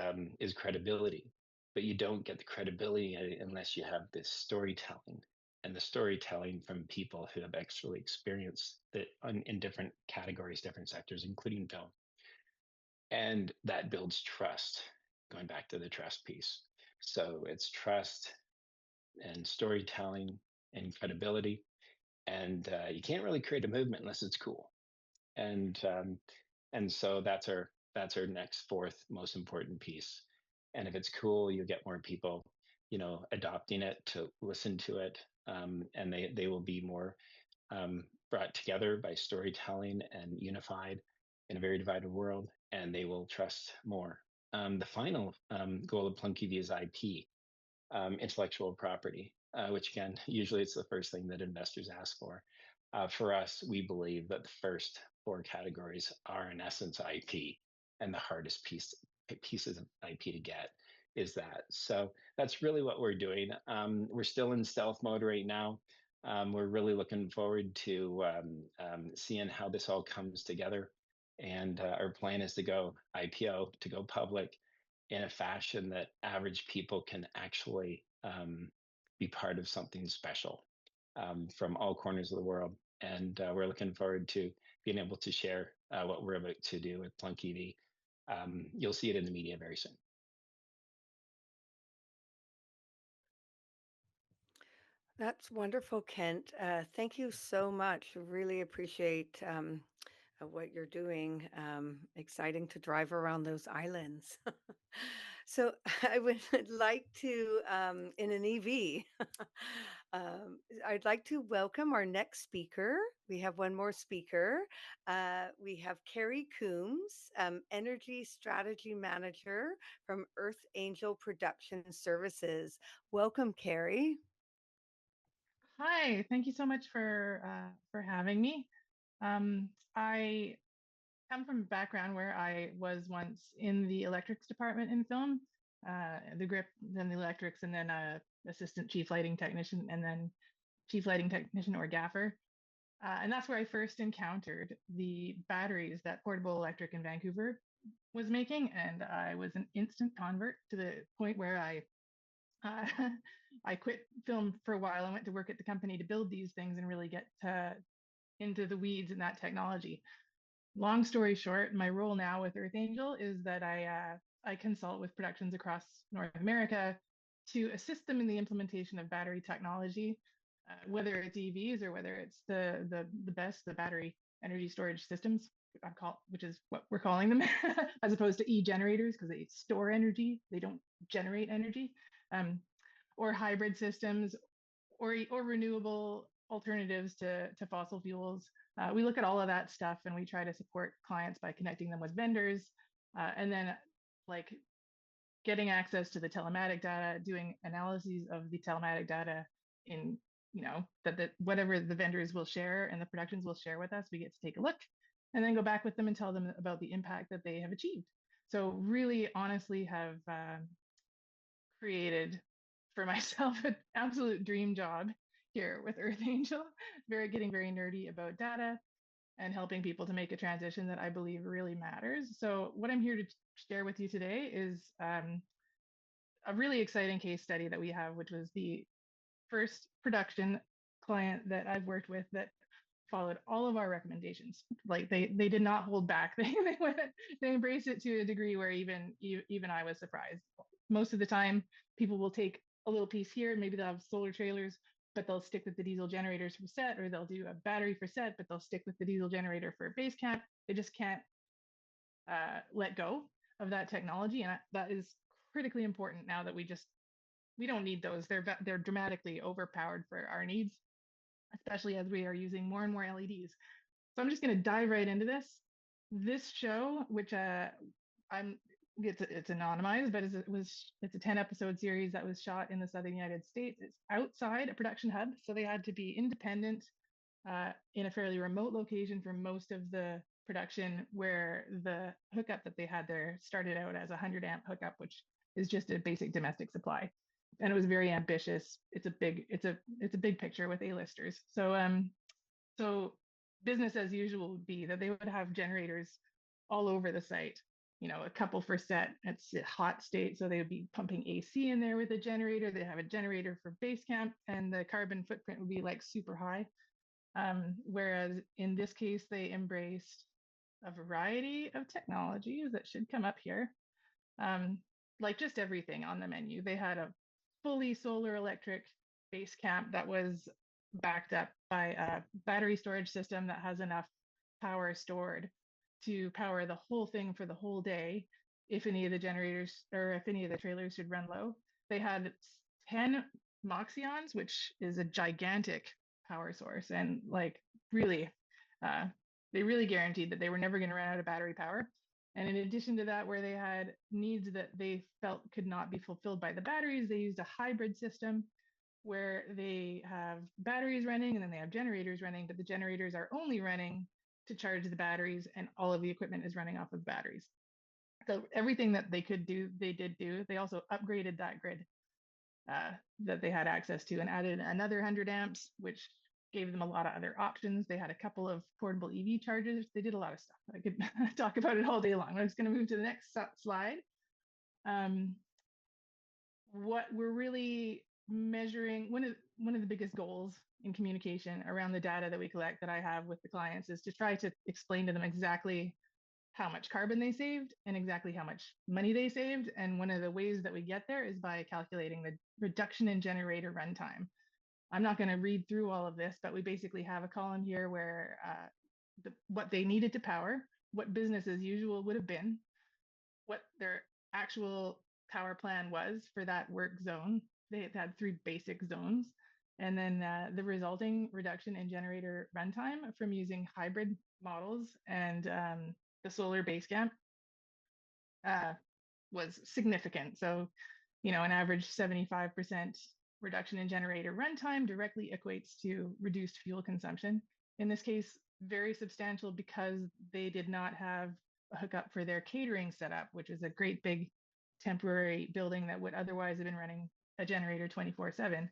credibility, but you don't get the credibility unless you have this storytelling, and the storytelling from people who have actually experienced it in different categories, different sectors, including film. And that builds trust, going back to the trust piece. So it's trust and storytelling and credibility. And you can't really create a movement unless it's cool. And so that's our next fourth most important piece. And if it's cool, you get more people, adopting it, to listen to it, and they will be more brought together by storytelling and unified in a very divided world, and they will trust more. The final goal of Plunk EV is IP, intellectual property, which again, usually it's the first thing that investors ask for. For us, we believe that the first 4 categories are in essence IP, and the hardest pieces of IP to get. is that. So that's really what we're doing. We're still in stealth mode right now. We're really looking forward to seeing how this all comes together. And our plan is to go IPO, to go public in a fashion that average people can actually be part of something special from all corners of the world. And we're looking forward to being able to share what we're about to do with Plunk EV. You'll see it in the media very soon. That's wonderful, Kent. Thank you so much. Really appreciate what you're doing. Exciting to drive around those islands. So I would like to, in an EV, I'd like to welcome our next speaker. We have one more speaker. We have Kerri Coombs, Energy Strategy Manager from Earth Angel Production Services. Welcome, Kerri. Hi, thank you so much for having me. I come from a background where I was once in the electrics department in film, the grip, then the electrics, and then assistant chief lighting technician, and then chief lighting technician or gaffer. And that's where I first encountered the batteries that Portable Electric in Vancouver was making, and I was an instant convert to the point where I quit film for a while and went to work at the company to build these things and really get into the weeds in that technology. Long story short, my role now with Earth Angel is that I consult with productions across North America to assist them in the implementation of battery technology, whether it's EVs or whether it's the battery energy storage systems, which is what we're calling them, as opposed to e-generators because they store energy, they don't generate energy. Or hybrid systems, or renewable alternatives to fossil fuels. We look at all of that stuff and we try to support clients by connecting them with vendors, and then like getting access to the telematic data, doing analyses of the telematic data in, that whatever the vendors will share and the productions will share with us, we get to take a look and then go back with them and tell them about the impact that they have achieved. So really honestly have created for myself an absolute dream job here with Earth Angel, getting very nerdy about data and helping people to make a transition that I believe really matters. So what I'm here to share with you today is a really exciting case study that we have, which was the first production client that I've worked with that followed all of our recommendations. Like they did not hold back. They embraced it to a degree where even I was surprised. Most of the time, people will take a little piece here, maybe they'll have solar trailers, but they'll stick with the diesel generators for set, or they'll do a battery for set, but they'll stick with the diesel generator for base camp. They just can't let go of that technology, and that is critically important now that we don't need those. They're dramatically overpowered for our needs, especially as we are using more and more LEDs. So I'm just going to dive right into this. This show, which it's anonymized, but it's a 10-episode series that was shot in the southern United States. It's outside a production hub, so they had to be independent in a fairly remote location for most of the production, where the hookup that they had there started out as a 100-amp hookup, which is just a basic domestic supply. And it was very ambitious. It's a big picture with A-listers. So business as usual would be that they would have generators all over the site, a couple for set. It's a hot state, so they would be pumping AC in there with a generator. They have a generator for base camp, and the carbon footprint would be like super high. Whereas in this case, they embraced a variety of technologies that should come up here, like just everything on the menu. They had a fully solar electric base camp that was backed up by a battery storage system that has enough power stored to power the whole thing for the whole day if any of the generators or if any of the trailers should run low. They had 10 Moxions, which is a gigantic power source, and they really guaranteed that they were never going to run out of battery power. And in addition to that, where they had needs that they felt could not be fulfilled by the batteries, they used a hybrid system where they have batteries running and then they have generators running, but the generators are only running to charge the batteries and all of the equipment is running off of batteries. So everything that they could do, they did do. They also upgraded that grid that they had access to and added another 100 amps, which gave them a lot of other options. They had a couple of portable EV chargers. They did a lot of stuff. I could talk about it all day long. I'm just going to move to the next slide. What we're really measuring, one of the biggest goals in communication around the data that we collect that I have with the clients is to try to explain to them exactly how much carbon they saved and exactly how much money they saved. And one of the ways that we get there is by calculating the reduction in generator runtime. I'm not going to read through all of this, but we basically have a column here where what they needed to power, what business as usual would have been, what their actual power plan was for that work zone. They had 3 basic zones. And then the resulting reduction in generator runtime from using hybrid models and the solar base camp was significant. So, an average 75% reduction in generator runtime directly equates to reduced fuel consumption. In this case, very substantial because they did not have a hookup for their catering setup, which is a great big temporary building that would otherwise have been running a generator 24/7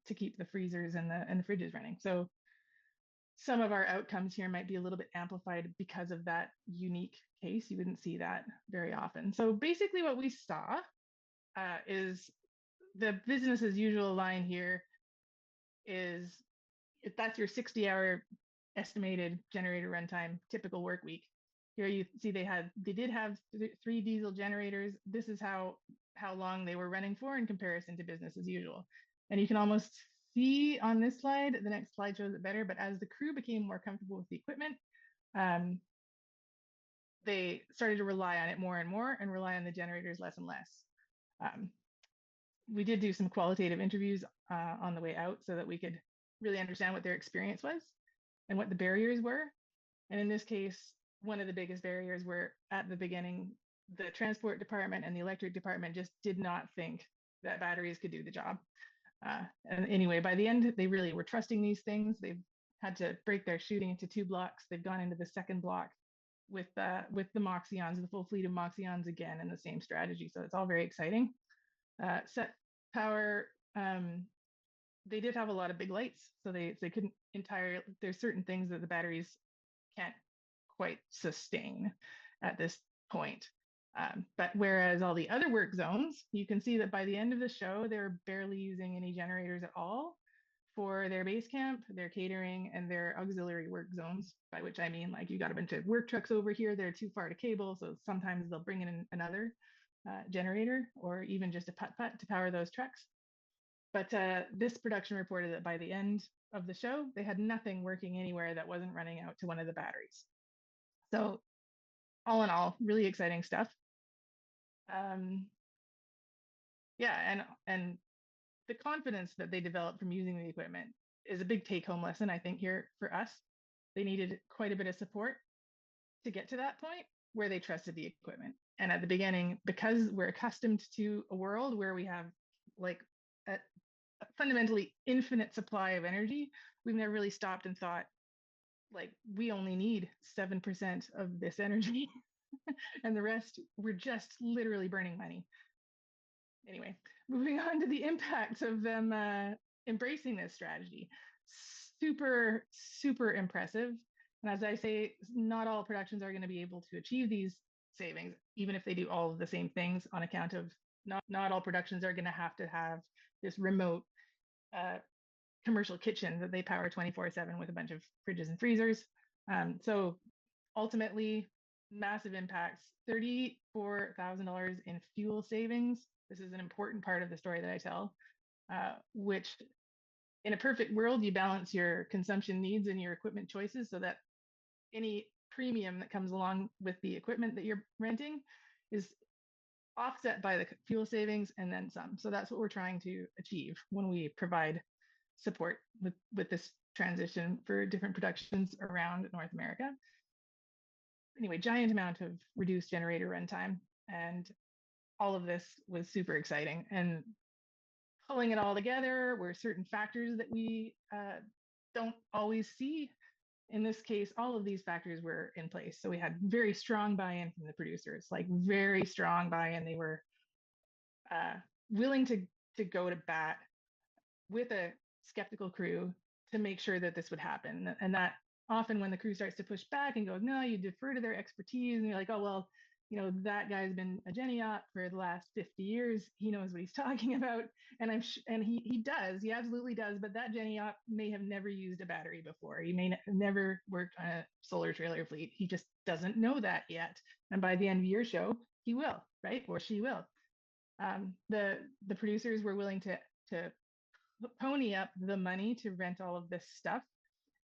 to keep the freezers and the fridges running. So some of our outcomes here might be a little bit amplified because of that unique case. You wouldn't see that very often. So basically what we saw is the business as usual line here is, if that's your 60-hour estimated generator runtime, typical work week. Here you see they did have 3 diesel generators. This is how long they were running for in comparison to business as usual. And you can almost see on this slide, the next slide shows it better, but as the crew became more comfortable with the equipment, they started to rely on it more and more and rely on the generators less and less. We did do some qualitative interviews on the way out so that we could really understand what their experience was and what the barriers were. And in this case, one of the biggest barriers were at the beginning, the transport department and the electric department just did not think that batteries could do the job. And anyway, by the end, they really were trusting these things. They've had to break their shooting into 2 blocks. They've gone into the second block with the Moxions, the full fleet of Moxions again, and the same strategy. So it's all very exciting. Set power, they did have a lot of big lights, so they couldn't entirely, there's certain things that the batteries can't quite sustain at this point. But whereas all the other work zones, you can see that by the end of the show, they're barely using any generators at all for their base camp, their catering, and their auxiliary work zones, by which I mean, like, you got a bunch of work trucks over here, they're too far to cable, so sometimes they'll bring in another generator or even just a putt-putt to power those trucks. But this production reported that by the end of the show, they had nothing working anywhere that wasn't running out to one of the batteries. So all in all, really exciting stuff. Yeah, and the confidence that they developed from using the equipment is a big take-home lesson, I think, here for us. They needed quite a bit of support to get to that point where they trusted the equipment. And at the beginning, because we're accustomed to a world where we have like a fundamentally infinite supply of energy, we've never really stopped and thought, like, we only need 7% of this energy and the rest, we're just literally burning money. Anyway, moving on to the impacts of them embracing this strategy. Super, super impressive. And as I say, not all productions are going to be able to achieve these savings, even if they do all of the same things, on account of not all productions are going to have this remote commercial kitchen that they power 24/7 with a bunch of fridges and freezers. So ultimately, massive impacts, $34,000 in fuel savings. This is an important part of the story that I tell, which in a perfect world, you balance your consumption needs and your equipment choices so that any premium that comes along with the equipment that you're renting is offset by the fuel savings and then some. So that's what we're trying to achieve when we provide support with this transition for different productions around North America. Anyway, giant amount of reduced generator runtime, and all of this was super exciting. And pulling it all together were certain factors that we don't always see in this case, all of these factors were in place. So we had very strong buy-in from the producers, like very strong buy-in. They were willing to go to bat with a skeptical crew to make sure that this would happen. And that often when the crew starts to push back and go, no, you defer to their expertise, and you're like, oh, well, you know, that guy's been a Geniop for the last 50 years. He knows what he's talking about. And and he does, he absolutely does. But that Geniop may have never used a battery before. He may never worked on a solar trailer fleet. He just doesn't know that yet. And by the end of your show, he will, right? Or she will. The producers were willing to pony up the money to rent all of this stuff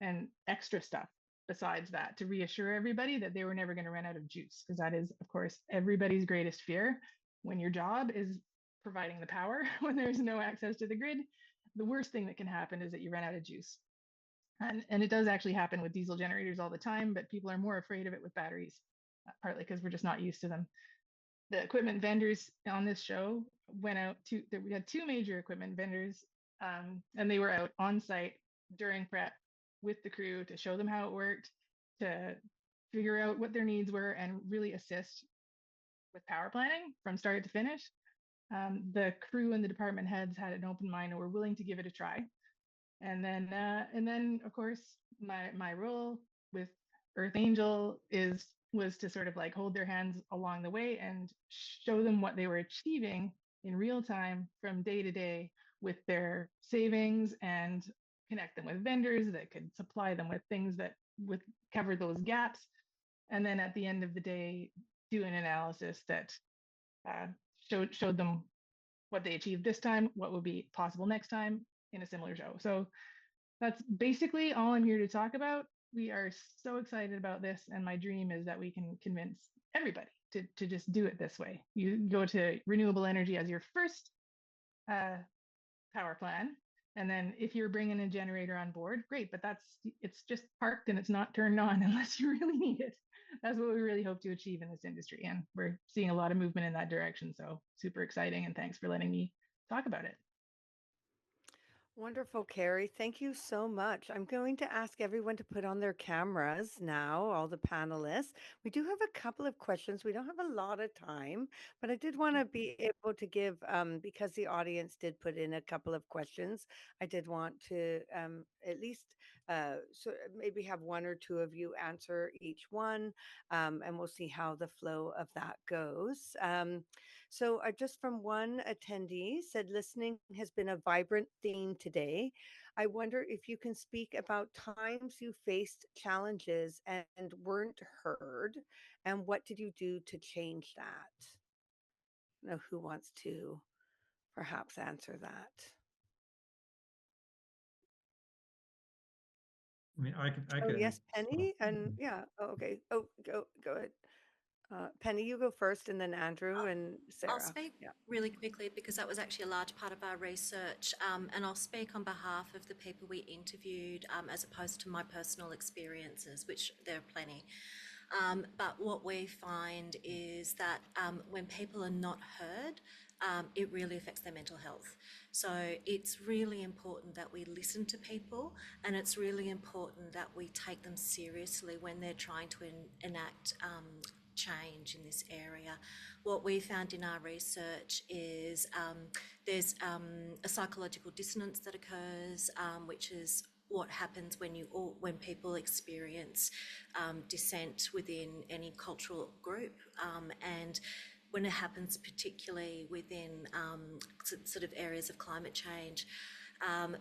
and extra stuff besides that, to reassure everybody that they were never going to run out of juice, because that is, of course, everybody's greatest fear. When your job is providing the power, when there's no access to the grid, the worst thing that can happen is that you run out of juice. And it does actually happen with diesel generators all the time, but people are more afraid of it with batteries, partly because we're just not used to them. The equipment vendors on this show went out to, we had two major equipment vendors, and they were out on site during prep with the crew to show them how it worked, to figure out what their needs were, and really assist with power planning from start to finish. The crew and the department heads had an open mind and were willing to give it a try. And then of course, my role with Earth Angel was to sort of like hold their hands along the way and show them what they were achieving in real time from day to day with their savings, and connect them with vendors that could supply them with things that would cover those gaps. And then at the end of the day, do an analysis that showed them what they achieved this time, what would be possible next time in a similar show. So that's basically all I'm here to talk about. We are so excited about this, and my dream is that we can convince everybody to just do it this way. You go to renewable energy as your first power plan, and then if you're bringing a generator on board, great, but it's just parked and it's not turned on unless you really need it. That's what we really hope to achieve in this industry, and we're seeing a lot of movement in that direction. So super exciting, and thanks for letting me talk about it. Wonderful, Kerri. Thank you so much. I'm going to ask everyone to put on their cameras now, all the panelists. We do have a couple of questions. We don't have a lot of time, but I did want to be able to give, because the audience did put in a couple of questions, I did want to at least so maybe have one or two of you answer each one, and we'll see how the flow of that goes. So just from one attendee said, listening has been a vibrant theme today. I wonder if you can speak about times you faced challenges and weren't heard, and what did you do to change that? Now, who wants to perhaps answer that? I mean, I could. Yes, Penny, and yeah. Oh, okay. Oh, go ahead. Penny, you go first, and then Andrew and Sarah. I'll speak really quickly because that was actually a large part of our research, and I'll speak on behalf of the people we interviewed as opposed to my personal experiences, which there are plenty. But what we find is that when people are not heard, it really affects their mental health. So it's really important that we listen to people, and it's really important that we take them seriously when they're trying to enact change in this area. What we found in our research is there's a psychological dissonance that occurs, which is what happens when people experience dissent within any cultural group, and when it happens particularly within sort of areas of climate change.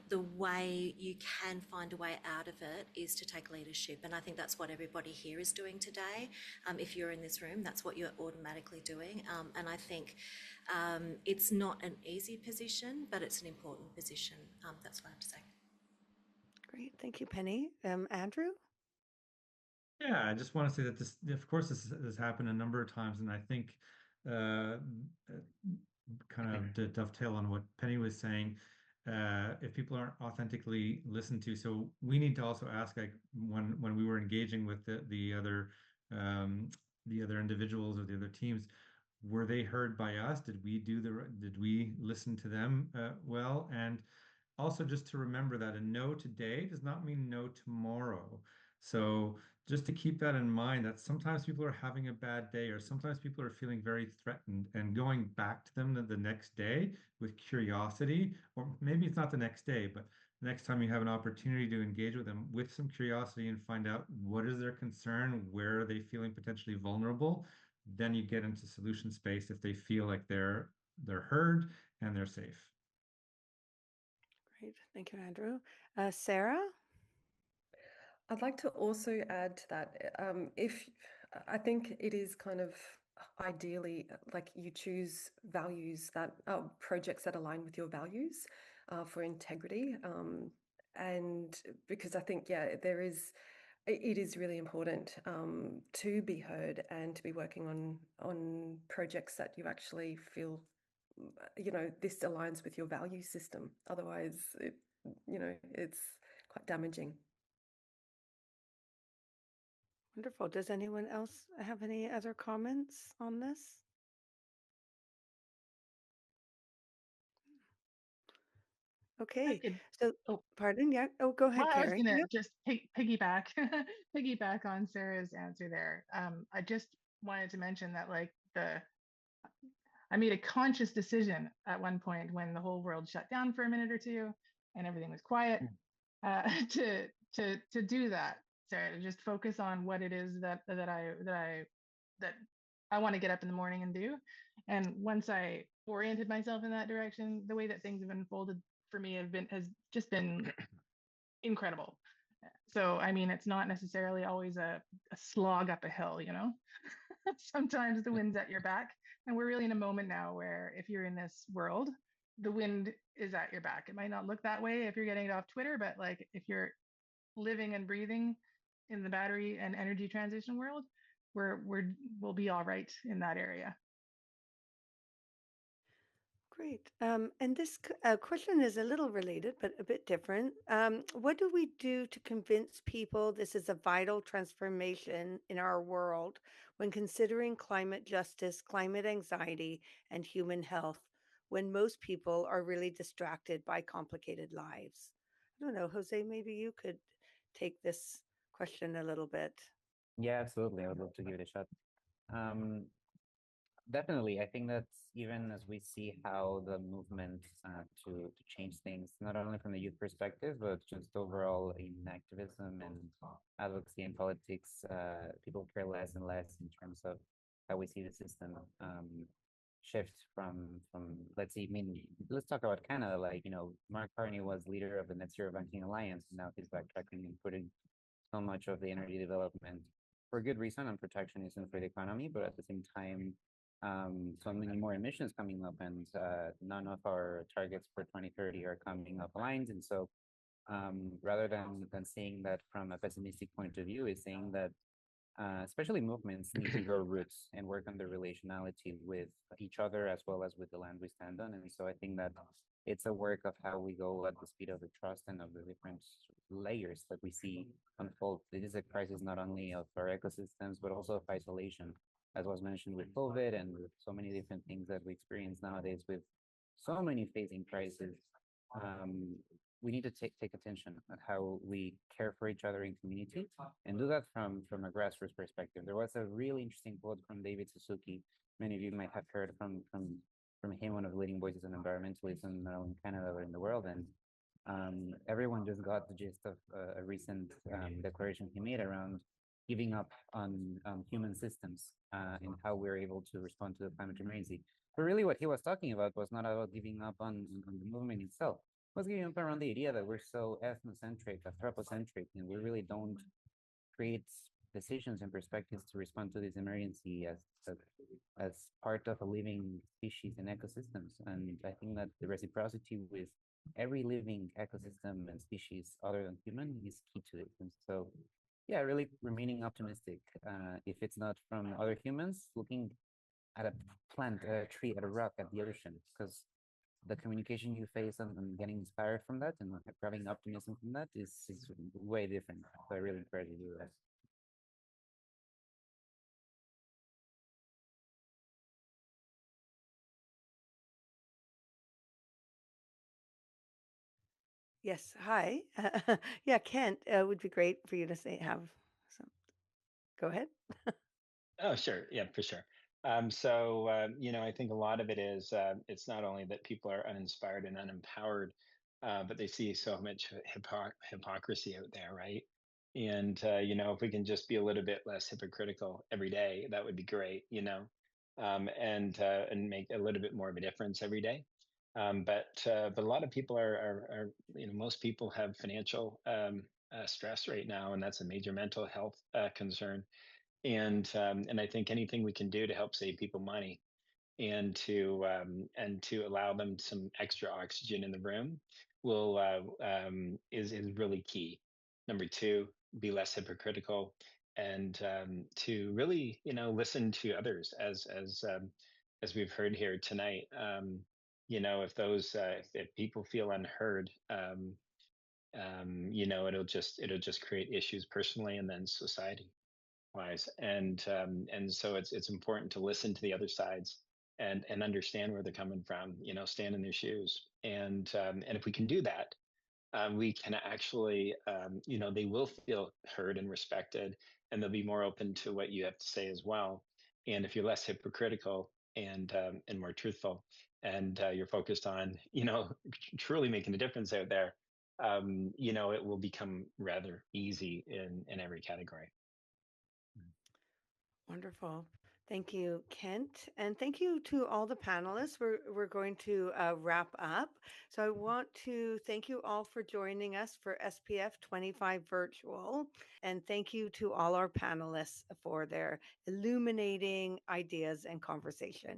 The way you can find a way out of it is to take leadership, and I think that's what everybody here is doing today. If you're in this room, that's what you're automatically doing, and I think it's not an easy position, but it's an important position. That's what I have to say. Great, thank you, Penny. Andrew? Yeah, I just want to say that this, of course, this has happened a number of times, and I think kind of to dovetail on what Penny was saying, if people aren't authentically listened to, so we need to also ask, like when we were engaging with the other individuals or the other teams, were they heard by us? Did we listen to them well? And also just to remember that a no today does not mean no tomorrow. So just to keep that in mind, that sometimes people are having a bad day, or sometimes people are feeling very threatened, and going back to them the next day with curiosity, or maybe it's not the next day, but the next time you have an opportunity to engage with them with some curiosity and find out what is their concern, where are they feeling potentially vulnerable, then you get into solution space if they feel like they're heard and they're safe. Great. Thank you, Andrew. Sarah? I'd like to also add to that, if I think it is kind of ideally like you choose values that projects that align with your values for integrity. And because I think, yeah, it is really important to be heard and to be working on projects that you actually feel, this aligns with your value system. Otherwise, it's quite damaging. Wonderful. Does anyone else have any other comments on this? Okay. So, pardon? Yeah. Oh, go ahead, Well, I was Kerri. gonna Yep. just piggyback piggyback on Sarah's answer there. I just wanted to mention that I made a conscious decision at one point when the whole world shut down for a minute or two and everything was quiet, to do that, Sarah, to just focus on what it is that I want to get up in the morning and do. And once I oriented myself in that direction, the way that things have unfolded for me has just been incredible. So, I mean, it's not necessarily always a slog up a hill, Sometimes the wind's at your back. And we're really in a moment now where if you're in this world, the wind is at your back. It might not look that way if you're getting it off Twitter, but like if you're living and breathing in the battery and energy transition world, we'll be all right in that area. Great. And this question is a little related, but a bit different. What do we do to convince people this is a vital transformation in our world when considering climate justice, climate anxiety, and human health, when most people are really distracted by complicated lives? I don't know, José, maybe you could take this question a little bit. Yeah, absolutely. I would love to give it a shot. Definitely. I think that even as we see how the movement to change things, not only from the youth perspective, but just overall in activism and advocacy and politics, people care less and less in terms of how we see the system shift from let's see, I mean, let's talk about Canada. Like, Mark Carney was leader of the Net Zero Banking Alliance, and now he's backtracking and putting so much of the energy development for good reason on protectionism for the economy, but at the same time, so many more emissions coming up, and none of our targets for 2030 are coming up aligned. And so, rather than seeing that from a pessimistic point of view, is saying that especially movements need to grow roots and work on the relationality with each other as well as with the land we stand on. And so I think that it's a work of how we go at the speed of the trust and of the different layers that we see unfold. It is a crisis not only of our ecosystems, but also of isolation, as was mentioned with COVID and with so many different things that we experience nowadays with so many facing crises. We need to take attention at how we care for each other in community and do that from a grassroots perspective. There was a really interesting quote from David Suzuki. Many of you might have heard from him, one of the leading voices on environmentalism, not only in Canada but in the world. And everyone just got the gist of a recent declaration he made around giving up on human systems and how we're able to respond to the climate emergency. But really what he was talking about was not about giving up on the movement itself. It was giving up around the idea that we're so ethnocentric, anthropocentric, and we really don't create decisions and perspectives to respond to this emergency as part of a living species and ecosystems. And I think that the reciprocity with every living ecosystem and species other than human is key to it. And so, yeah, really remaining optimistic. If it's not from other humans, looking at a plant, a tree, at a rock, at the ocean, because the communication you face and getting inspired from that and having optimism from that is way different. So I really encourage you to do that. Yes. Hi. Yeah, Kent, would be great for you to have some. Go ahead. Oh, sure. Yeah, for sure. I think a lot of it is it's not only that people are uninspired and unempowered, but they see so much hypocrisy out there, right? And, if we can just be a little bit less hypocritical every day, that would be great, and make a little bit more of a difference every day. But a lot of people are most people have financial stress right now, and that's a major mental health concern. And I think anything we can do to help save people money and to allow them some extra oxygen in the room will is really key. Number two, be less hypocritical and to really listen to others as we've heard here tonight. If people feel unheard, it'll just create issues personally and then society wise. And so it's important to listen to the other sides and understand where they're coming from, stand in their shoes. And if we can do that, we can actually, they will feel heard and respected, and they'll be more open to what you have to say as well. And if you're less hypocritical and more truthful, and you're focused on, truly making a difference out there, it will become rather easy in every category. Wonderful. Thank you, Kent. And thank you to all the panelists. We're going to wrap up. So I want to thank you all for joining us for SPF25 Virtual. And thank you to all our panelists for their illuminating ideas and conversation.